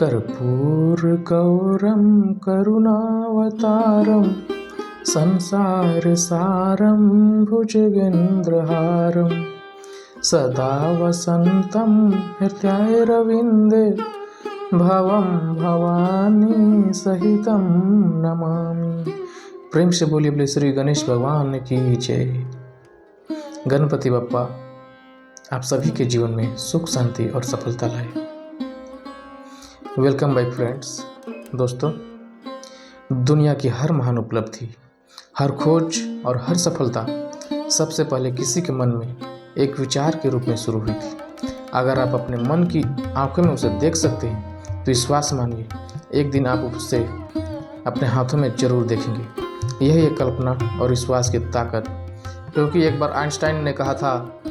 कर्पूरगौरं करुणावतारं संसारसारं भुजगेन्द्रहारं सदा वसन्तं हृदयारविन्दे भवं भवानी सहितं नमामि। प्रेम से बोलिए बोले श्री गणेश भगवान की जय। गणपति बप्पा आप सभी के जीवन में सुख शांति और सफलता लाए। Welcome back friends. दोस्तों, दुनिया की हर महान उपलब्धि, हर खोज और हर सफलता सबसे पहले किसी के मन में एक विचार के रूप में शुरू हुई थी। अगर आप अपने मन की आंखों में उसे देख सकते हैं तो विश्वास मानिए एक दिन आप उसे अपने हाथों में जरूर देखेंगे। यही है कल्पना और विश्वास की ताकत। क्योंकि एक बार आइंस्टाइन ने कहा था,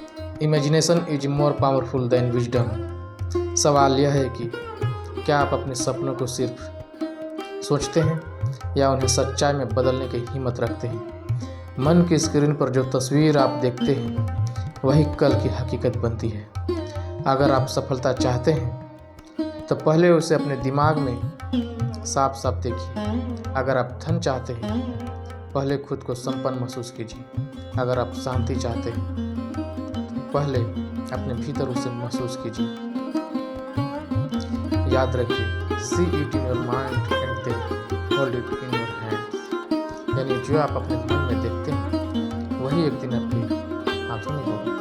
imagination is more powerful than wisdom. सवाल यह है कि क्या आप अपने सपनों को सिर्फ सोचते हैं या उन्हें सच्चाई में बदलने की हिम्मत रखते हैं। मन की स्क्रीन पर जो तस्वीर आप देखते हैं वही कल की हकीकत बनती है। अगर आप सफलता चाहते हैं तो पहले उसे अपने दिमाग में साफ साफ देखिए। अगर आप धन चाहते हैं पहले खुद को संपन्न महसूस कीजिए। अगर आप शांति चाहते हैं पहले अपने भीतर उसे महसूस कीजिए। याद रखिए, see it in your mind and then hold it in your hands. यानी जो आप अपने मन में देखते हैं वही एक दिन आपके हाथों में होगा।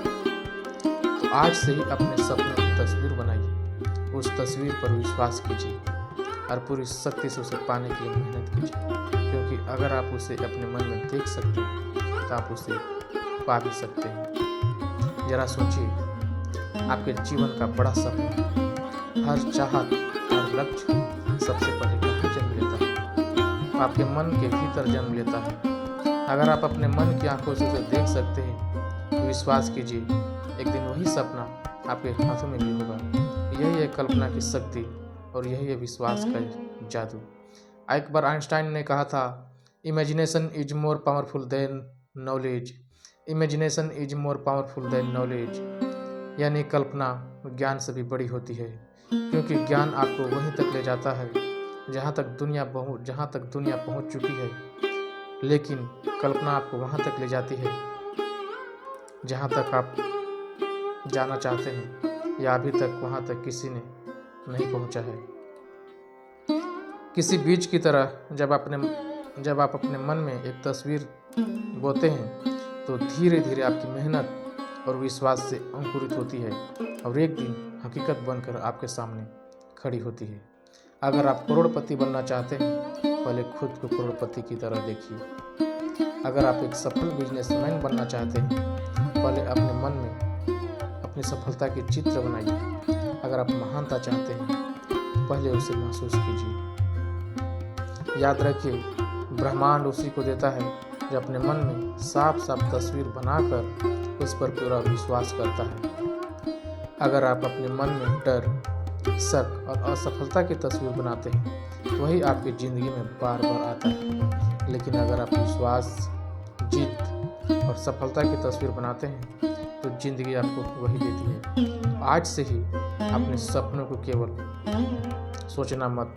तो आज से ही अपने सपनों की तस्वीर बनाइए, उस तस्वीर पर विश्वास कीजिए और पूरी शक्ति से उसे पाने के लिए मेहनत कीजिए। क्योंकि अगर आप उसे अपने मन में देख सकते हैं तो आप उसे पा भी सकते हैं। जरा सोचिए, आपके जीवन का बड़ा सपना, हर चाहत, हर लक्ष्य सबसे पहले कहाँ जन्म लेता है? आपके मन के भीतर जन्म लेता है। अगर आप अपने मन की आंखों से उसे देख सकते हैं तो विश्वास कीजिए एक दिन वही सपना आपके हाथों में भी होगा। यही है कल्पना की शक्ति और यही है विश्वास का जादू। एक बार आइंस्टाइन ने कहा था, imagination is more powerful than knowledge. Imagination is more powerful than knowledge. यानी कल्पना ज्ञान से भी बड़ी होती है। क्योंकि ज्ञान आपको वहीं तक ले जाता है जहाँ तक दुनिया पहुँच चुकी है, लेकिन कल्पना आपको वहाँ तक ले जाती है जहाँ तक आप जाना चाहते हैं या अभी तक वहाँ तक किसी ने नहीं पहुँचा है। किसी बीज की तरह जब आप अपने मन में एक तस्वीर बोते हैं तो धीरे धीरे आपकी मेहनत और विश्वास से अंकुरित होती है और एक दिन हकीकत बनकर आपके सामने खड़ी होती है। अगर आप करोड़पति बनना चाहते हैं पहले खुद को करोड़पति की तरह देखिए। अगर आप एक सफल बिजनेसमैन बनना चाहते हैं पहले अपने मन में अपनी सफलता की चित्र बनाइए। अगर आप महानता चाहते हैं पहले उसे महसूस कीजिए। याद रखिए, ब्रह्मांड उसी को देता है जो अपने मन में साफ साफ तस्वीर बनाकर उस पर पूरा विश्वास करता है। अगर आप अपने मन में डर, शक और असफलता की तस्वीर बनाते हैं तो वही आपकी ज़िंदगी में बार बार आता है। लेकिन अगर आप विश्वास, जीत और सफलता की तस्वीर बनाते हैं तो ज़िंदगी आपको वही देती है। आज से ही अपने सपनों को केवल सोचना मत,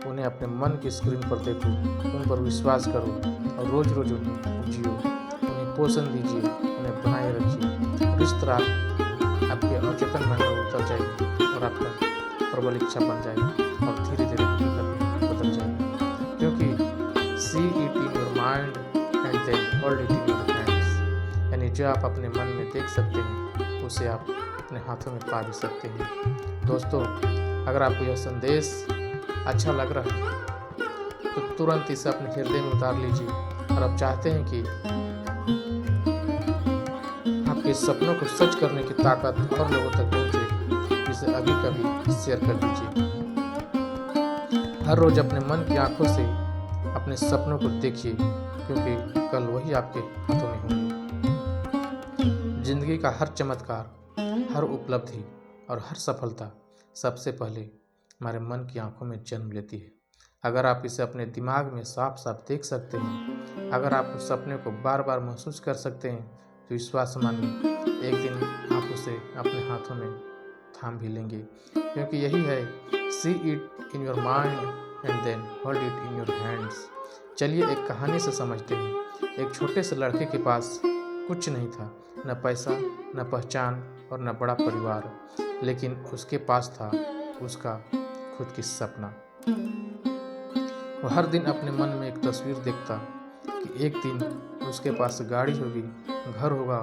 उन्हें अपने मन की स्क्रीन पर देखो, उन पर विश्वास करो और रोज रोज उन्हें जियो। उन्हें पोषण दीजिए, उन्हें बनाए रखिए। इस तरह आपके अवचेतन मन में उतर जाएगी और आपका प्रबल इच्छा बन जाएगी और धीरे धीरे हकीकत बदल जाएगी। क्योंकि see it in your mind and then hold it in your hands. यानी जो आप अपने मन में देख सकते हैं उसे आप अपने हाथों में पा भी सकते हैं। दोस्तों, अगर आपको यह संदेश अच्छा लग रहा है तो तुरंत इसे अपने हृदय में उतार लीजिए। और आप चाहते हैं कि आपके सपनों को सच करने की ताकत और लोगों तक पहुंचे, इसे अभी कभी शेयर कर दीजिए। हर रोज अपने मन की आंखों से अपने सपनों को देखिए, क्योंकि कल वही आपके हाथों में होंगे। जिंदगी का हर चमत्कार, हर उपलब्धि और हर सफलता सबसे पहले हमारे मन की आंखों में जन्म लेती है। अगर आप इसे अपने दिमाग में साफ साफ देख सकते हैं, अगर आप उस सपने को बार बार महसूस कर सकते हैं तो विश्वास मानिए एक दिन आप उसे अपने हाथों में थाम भी लेंगे, क्योंकि यही है see it in your mind and then hold it in your hands. चलिए एक कहानी से समझते हैं। एक छोटे से लड़के के पास कुछ नहीं था, न पैसा, न पहचान और न बड़ा परिवार, लेकिन उसके पास था उसका खुद की सपना। वो हर दिन अपने मन में एक तस्वीर देखता कि एक दिन उसके पास गाड़ी होगी, घर होगा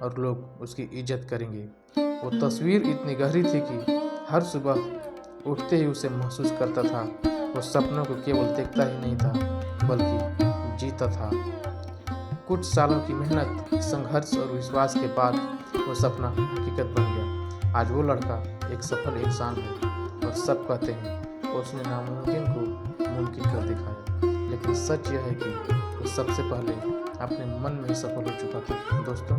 और लोग उसकी इज्जत करेंगे। वो तस्वीर इतनी गहरी थी कि हर सुबह उठते ही उसे महसूस करता था वो सपनों को केवल देखता ही नहीं था बल्कि जीता था। कुछ सालों की मेहनत, संघर्ष और विश्वास के बाद वो सपना हकीकत बन गया। आज वो लड़का एक सफल इंसान है और सब कहते हैं उसने नामुमकिन को मुमकिन कर दिखाया, लेकिन सच यह है कि वो सबसे पहले अपने मन में ही सफल हो चुका था। दोस्तों,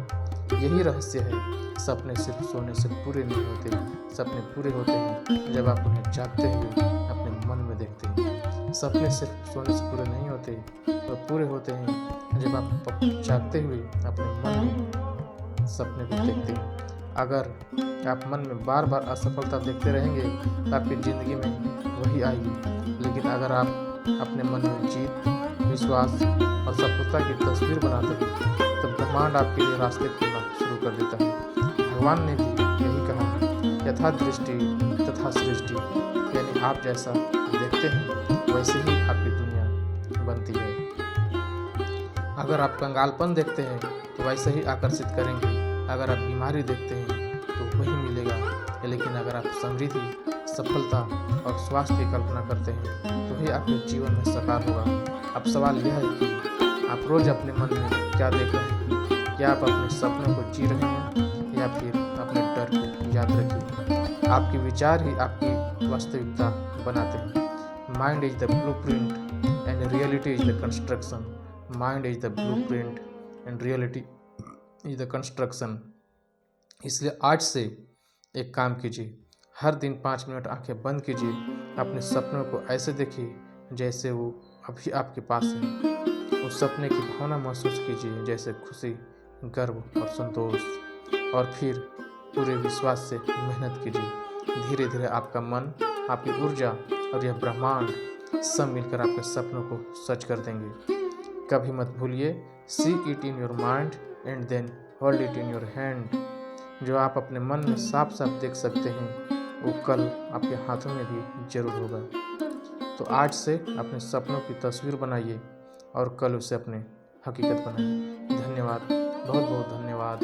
यही रहस्य है। सपने सिर्फ सोने से पूरे नहीं होते, सपने पूरे होते हैं जब आप उन्हें जागते हुए अपने मन में देखते हैं। सपने सिर्फ सोने से पूरे नहीं होते, वो पूरे होते हैं जब आप जागते हुए अपने मन में सपने को देखते हैं। अगर आप मन में बार बार असफलता देखते रहेंगे तो आपकी ज़िंदगी में वही आएगी, लेकिन अगर आप अपने मन में जीत, विश्वास और सफलता की तस्वीर बनाते हैं तो ब्रह्मांड आपके लिए रास्ते खोलना शुरू कर देता है। भगवान ने भी यही कहा, यथा दृष्टि तथा सृष्टि, यानी आप जैसा देखते हैं वैसे ही आपकी दुनिया बनती है। अगर आप कंगालपन देखते हैं तो वैसे ही आकर्षित करेंगे, अगर आप बीमारी देखते हैं तो वही मिलेगा, लेकिन अगर आप समृद्धि, सफलता और स्वास्थ्य की कल्पना करते हैं तो ही आपके जीवन में साकार होगा। अब सवाल यह है कि आप रोज अपने मन में क्या देख रहे हैं? क्या आप अपने सपनों को जी रहे हैं या फिर अपने डर को याद रखिए? आपके विचार ही आपकी वास्तविकता बनाते हैं। Mind is the blueprint and reality is the construction. Mind is the blueprint and reality is the construction. इसलिए आज से एक काम कीजिए, हर दिन 5 मिनट आंखें बंद कीजिए, अपने सपनों को ऐसे देखिए जैसे वो अभी आपके पास है। उस सपने की भावना महसूस कीजिए जैसे खुशी, गर्व और संतोष, और फिर पूरे विश्वास से मेहनत कीजिए। धीरे धीरे आपका मन, आपकी ऊर्जा और यह ब्रह्मांड सब मिलकर आपके सपनों को सच कर देंगे। कभी मत भूलिए, see it in your mind and then hold it in your hand. जो आप अपने मन में साफ साफ देख सकते हैं वो कल आपके हाथों में भी जरूर होगा। तो आज से अपने सपनों की तस्वीर बनाइए और कल उसे अपने हकीकत बनाइए। धन्यवाद, बहुत बहुत धन्यवाद।